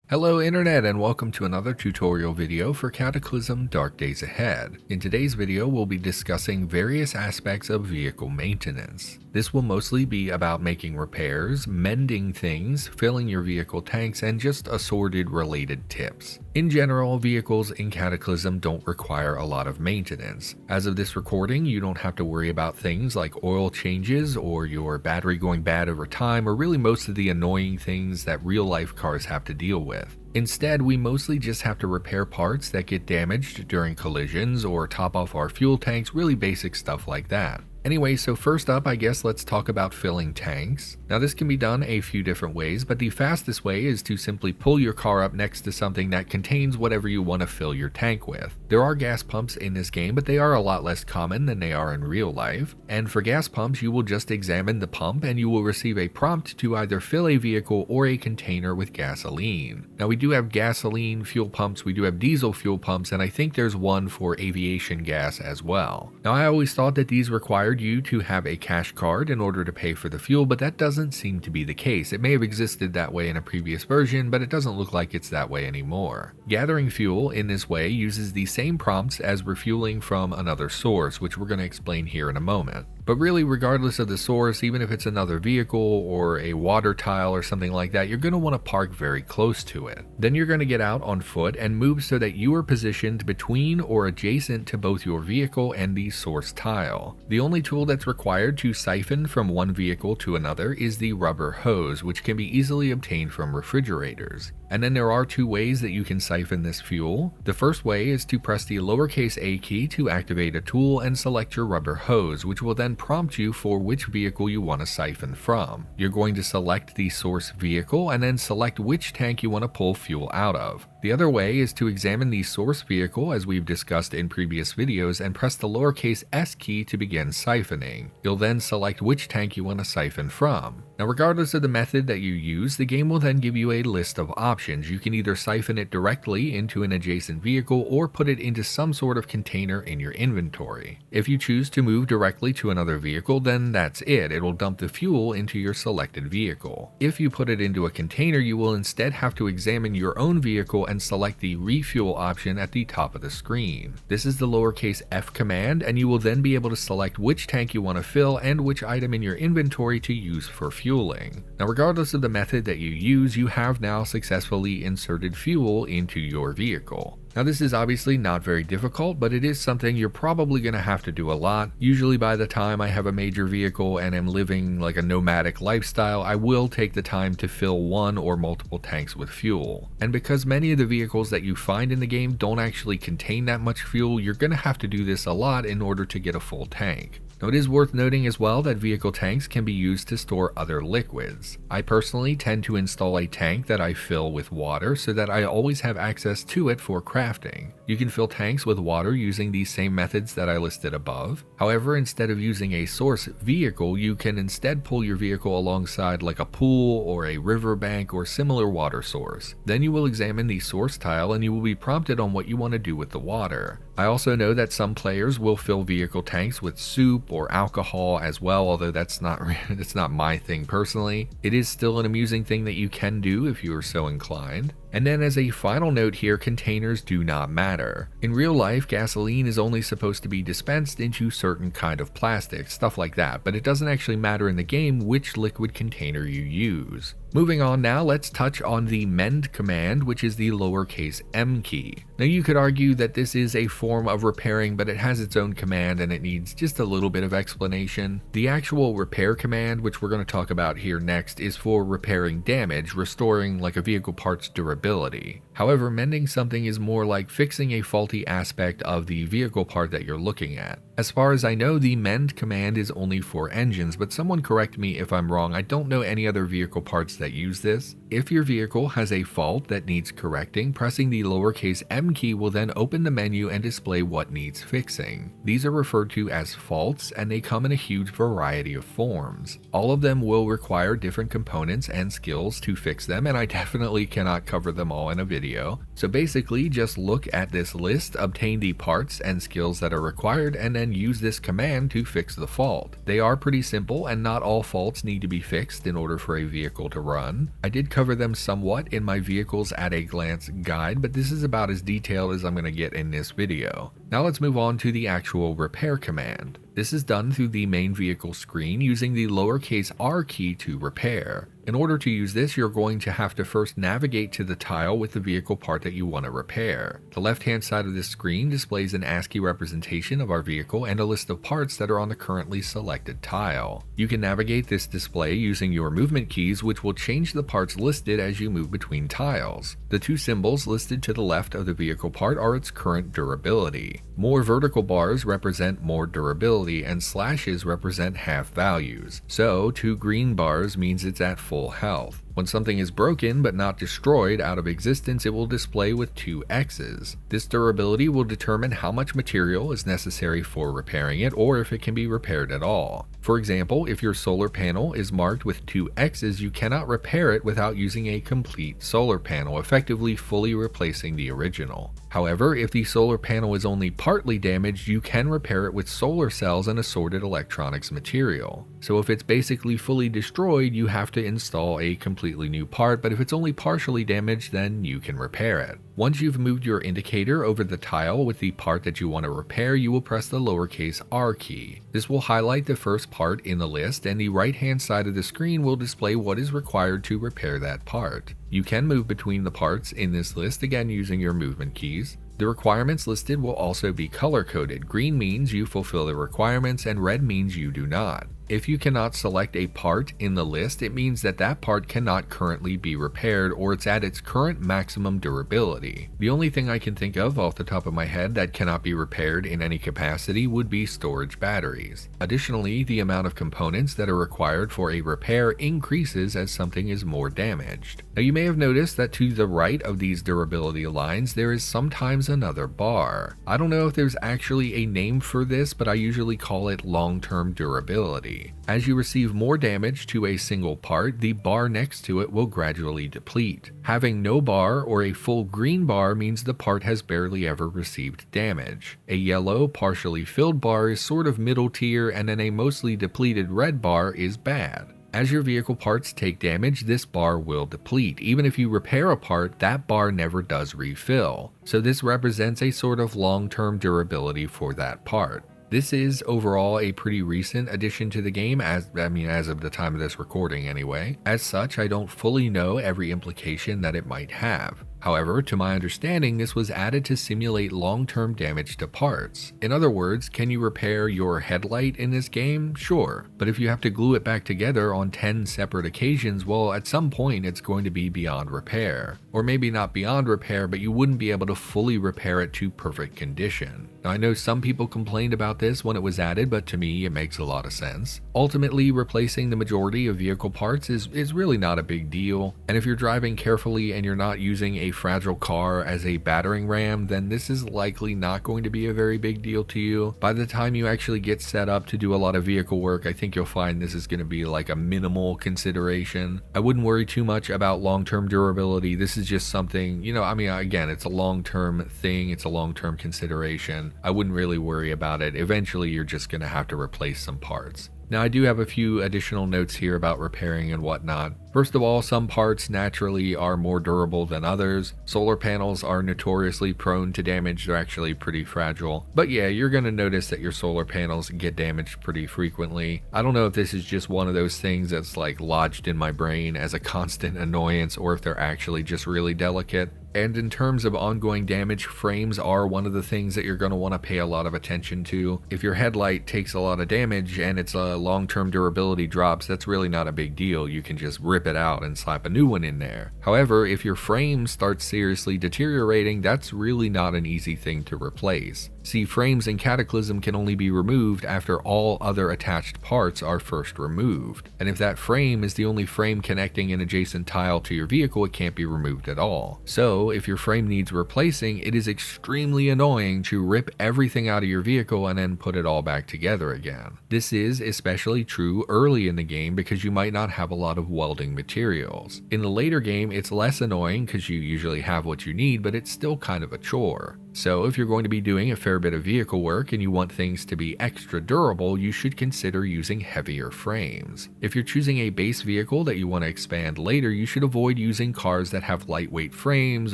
Hello Internet and welcome to another tutorial video for Cataclysm Dark Days Ahead. In today's video we'll be discussing various aspects of vehicle maintenance. This will mostly be about making repairs, mending things, filling your vehicle tanks, and just assorted related tips. In general, vehicles in Cataclysm don't require a lot of maintenance. As of this recording, you don't have to worry about things like oil changes or your battery going bad over time, or really most of the annoying things that real-life cars have to deal with. Instead, we mostly just have to repair parts that get damaged during collisions or top off our fuel tanks, really basic stuff like that. Anyway, so first up, I guess let's talk about filling tanks. Now this can be done a few different ways, but the fastest way is to simply pull your car up next to something that contains whatever you want to fill your tank with. There are gas pumps in this game, but they are a lot less common than they are in real life. And for gas pumps, you will just examine the pump and you will receive a prompt to either fill a vehicle or a container with gasoline. Now we do have gasoline fuel pumps, we do have diesel fuel pumps, and I think there's one for aviation gas as well. Now I always thought that these required you to have a cash card in order to pay for the fuel, but that doesn't seem to be the case. It may have existed that way in a previous version, but it doesn't look like it's that way anymore. Gathering fuel in this way uses the same prompts as refueling from another source, which we're going to explain here in a moment. But really, regardless of the source, even if it's another vehicle or a water tile or something like that, you're going to want to park very close to it. Then you're going to get out on foot and move so that you are positioned between or adjacent to both your vehicle and the source tile. The only tool that's required to siphon from one vehicle to another is the rubber hose, which can be easily obtained from refrigerators. And then there are two ways that you can siphon this fuel. The first way is to press the lowercase a key to activate a tool and select your rubber hose, which will then prompt you for which vehicle you want to siphon from. You're going to select the source vehicle and then select which tank you want to pull fuel out of. The other way is to examine the source vehicle, as we've discussed in previous videos, and press the lowercase s key to begin siphoning. You'll then select which tank you want to siphon from. Now regardless of the method that you use, the game will then give you a list of options. You can either siphon it directly into an adjacent vehicle or put it into some sort of container in your inventory. If you choose to move directly to another vehicle, then that's it. It'll dump the fuel into your selected vehicle. If you put it into a container, you will instead have to examine your own vehicle and select the refuel option at the top of the screen. This is the lowercase f command, and you will then be able to select which tank you want to fill and which item in your inventory to use for fueling. Now regardless of the method that you use, you have now successfully inserted fuel into your vehicle. Now this is obviously not very difficult, but it is something you're probably going to have to do a lot. Usually by the time I have a major vehicle and am living like a nomadic lifestyle, I will take the time to fill one or multiple tanks with fuel. And because many of the vehicles that you find in the game don't actually contain that much fuel, you're going to have to do this a lot in order to get a full tank. Now it is worth noting as well that vehicle tanks can be used to store other liquids. I personally tend to install a tank that I fill with water so that I always have access to it for crafting. You can fill tanks with water using these same methods that I listed above. However, instead of using a source vehicle, you can instead pull your vehicle alongside like a pool or a riverbank or similar water source. Then you will examine the source tile and you will be prompted on what you want to do with the water. I also know that some players will fill vehicle tanks with soup or alcohol as well, although that's not my thing personally. It is still an amusing thing that you can do if you are so inclined. And then as a final note here, containers do not matter. In real life, gasoline is only supposed to be dispensed into certain kind of plastic, stuff like that, but it doesn't actually matter in the game which liquid container you use. Moving on now, let's touch on the mend command, which is the lowercase m key. Now you could argue that this is a form of repairing, but it has its own command and it needs just a little bit of explanation. The actual repair command, which we're going to talk about here next, is for repairing damage, restoring like a vehicle part's durability. However, mending something is more like fixing a faulty aspect of the vehicle part that you're looking at. As far as I know, the mend command is only for engines, but someone correct me if I'm wrong. I don't know any other vehicle parts that use this. If your vehicle has a fault that needs correcting, pressing the lowercase m key will then open the menu and display what needs fixing. These are referred to as faults, parts, and they come in a huge variety of forms. All of them will require different components and skills to fix them, and I definitely cannot cover them all in a video. So basically, just look at this list, obtain the parts and skills that are required, and then use this command to fix the fault. They are pretty simple, and not all faults need to be fixed in order for a vehicle to run. I did cover them somewhat in my Vehicles at a Glance guide, but this is about as detailed as I'm going to get in this video. Now let's move on to the actual repair command. This is done through the main vehicle screen using the lowercase r key to repair. In order to use this, you're going to have to first navigate to the tile with the vehicle part that you want to repair. The left-hand side of this screen displays an ASCII representation of our vehicle and a list of parts that are on the currently selected tile. You can navigate this display using your movement keys, which will change the parts listed as you move between tiles. The two symbols listed to the left of the vehicle part are its current durability. More vertical bars represent more durability, and slashes represent half values. So, 2 green bars means it's at full health. When something is broken but not destroyed out of existence, it will display with 2 X's. This durability will determine how much material is necessary for repairing it, or if it can be repaired at all. For example, if your solar panel is marked with 2 X's, you cannot repair it without using a complete solar panel, effectively fully replacing the original. However, if the solar panel is only partly damaged, you can repair it with solar cells and assorted electronics material. So if it's basically fully destroyed, you have to install a completely new part, but if it's only partially damaged, then you can repair it. Once you've moved your indicator over the tile with the part that you want to repair, you will press the lowercase r key. This will highlight the first part in the list, and the right-hand side of the screen will display what is required to repair that part. You can move between the parts in this list, again using your movement keys. The requirements listed will also be color-coded. Green means you fulfill the requirements, and red means you do not. If you cannot select a part in the list, it means that that part cannot currently be repaired, or it's at its current maximum durability. The only thing I can think of off the top of my head that cannot be repaired in any capacity would be storage batteries. Additionally, the amount of components that are required for a repair increases as something is more damaged. Now you may have noticed that to the right of these durability lines there is sometimes another bar. I don't know if there's actually a name for this, but I usually call it long-term durability. As you receive more damage to a single part, the bar next to it will gradually deplete. Having no bar or a full green bar means the part has barely ever received damage. A yellow, partially filled bar is sort of middle tier, and then a mostly depleted red bar is bad. As your vehicle parts take damage, this bar will deplete. Even if you repair a part, that bar never does refill. So this represents a sort of long-term durability for that part. This is overall a pretty recent addition to the game, as of the time of this recording anyway. As such, I don't fully know every implication that it might have. However, to my understanding, this was added to simulate long-term damage to parts. In other words, can you repair your headlight in this game? Sure. But if you have to glue it back together on 10 separate occasions, well, at some point it's going to be beyond repair. Or maybe not beyond repair, but you wouldn't be able to fully repair it to perfect condition. Now, I know some people complained about this when it was added, but to me it makes a lot of sense. Ultimately, replacing the majority of vehicle parts is really not a big deal, and if you're driving carefully and you're not using a fragile car as a battering ram, then this is likely not going to be a very big deal to you. By the time you actually get set up to do a lot of vehicle work, I think you'll find this is going to be like a minimal consideration. I wouldn't worry too much about long-term durability. This is just something, again, it's a long-term thing, it's a long-term consideration. I wouldn't really worry about it. Eventually, you're just going to have to replace some parts. Now, I do have a few additional notes here about repairing and whatnot. First of all, some parts naturally are more durable than others. Solar panels are notoriously prone to damage. They're actually pretty fragile. But yeah, you're going to notice that your solar panels get damaged pretty frequently. I don't know if this is just one of those things that's like lodged in my brain as a constant annoyance, or if they're actually just really delicate. And in terms of ongoing damage, frames are one of the things that you're going to want to pay a lot of attention to. If your headlight takes a lot of damage and its long-term durability drops, that's really not a big deal. You can just rip it out and slap a new one in there. However, if your frame starts seriously deteriorating, that's really not an easy thing to replace. See, frames in Cataclysm can only be removed after all other attached parts are first removed, and if that frame is the only frame connecting an adjacent tile to your vehicle, it can't be removed at all. So, if your frame needs replacing, it is extremely annoying to rip everything out of your vehicle and then put it all back together again. This is especially true early in the game because you might not have a lot of welding materials. In the later game, it's less annoying because you usually have what you need, but it's still kind of a chore. So if you're going to be doing a fair bit of vehicle work and you want things to be extra durable, you should consider using heavier frames. If you're choosing a base vehicle that you want to expand later, you should avoid using cars that have lightweight frames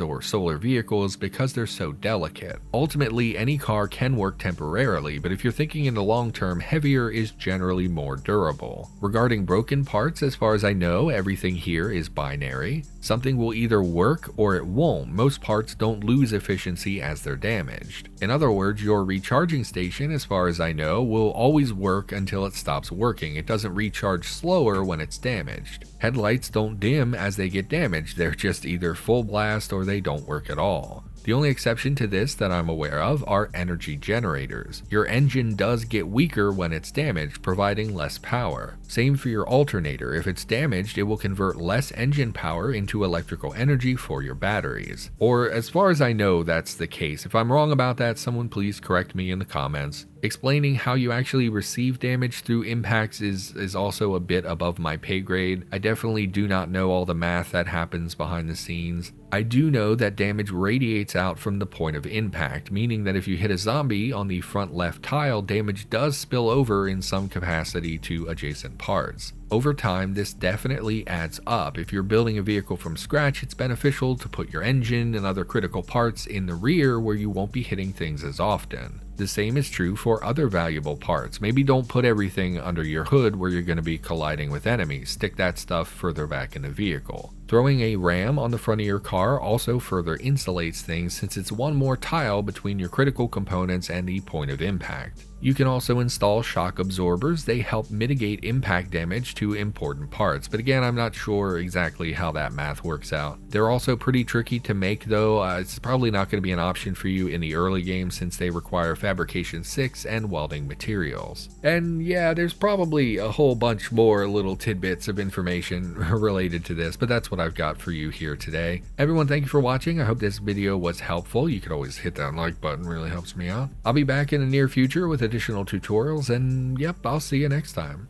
or solar vehicles because they're so delicate. Ultimately, any car can work temporarily, but if you're thinking in the long term, heavier is generally more durable. Regarding broken parts, as far as I know, everything here is binary. Something will either work or it won't. Most parts don't lose efficiency as they're damaged. In other words, your recharging station, as far as I know, will always work until it stops working. It doesn't recharge slower when it's damaged. Headlights don't dim as they get damaged. They're just either full blast or they don't work at all. The only exception to this that I'm aware of are energy generators. Your engine does get weaker when it's damaged, providing less power. Same for your alternator. If it's damaged, it will convert less engine power into electrical energy for your batteries. Or as far as I know, that's the case. If I'm wrong about that, someone please correct me in the comments. Explaining how you actually receive damage through impacts is also a bit above my pay grade. I definitely do not know all the math that happens behind the scenes. I do know that damage radiates out from the point of impact, meaning that if you hit a zombie on the front left tile, damage does spill over in some capacity to adjacent parts. Over time, this definitely adds up. If you're building a vehicle from scratch, it's beneficial to put your engine and other critical parts in the rear where you won't be hitting things as often. The same is true for other valuable parts. Maybe don't put everything under your hood where you're going to be colliding with enemies. Stick that stuff further back in the vehicle. Throwing a ram on the front of your car also further insulates things since it's one more tile between your critical components and the point of impact. You can also install shock absorbers. They help mitigate impact damage to important parts, but again, I'm not sure exactly how that math works out. They're also pretty tricky to make though. It's probably not going to be an option for you in the early game since they require fabrication 6 and welding materials. And yeah, there's probably a whole bunch more little tidbits of information related to this, but that's what I've got for you here today. Everyone, thank you for watching. I hope this video was helpful. You could always hit that like button, really helps me out. I'll be back in the near future with additional tutorials, and yep, I'll see you next time.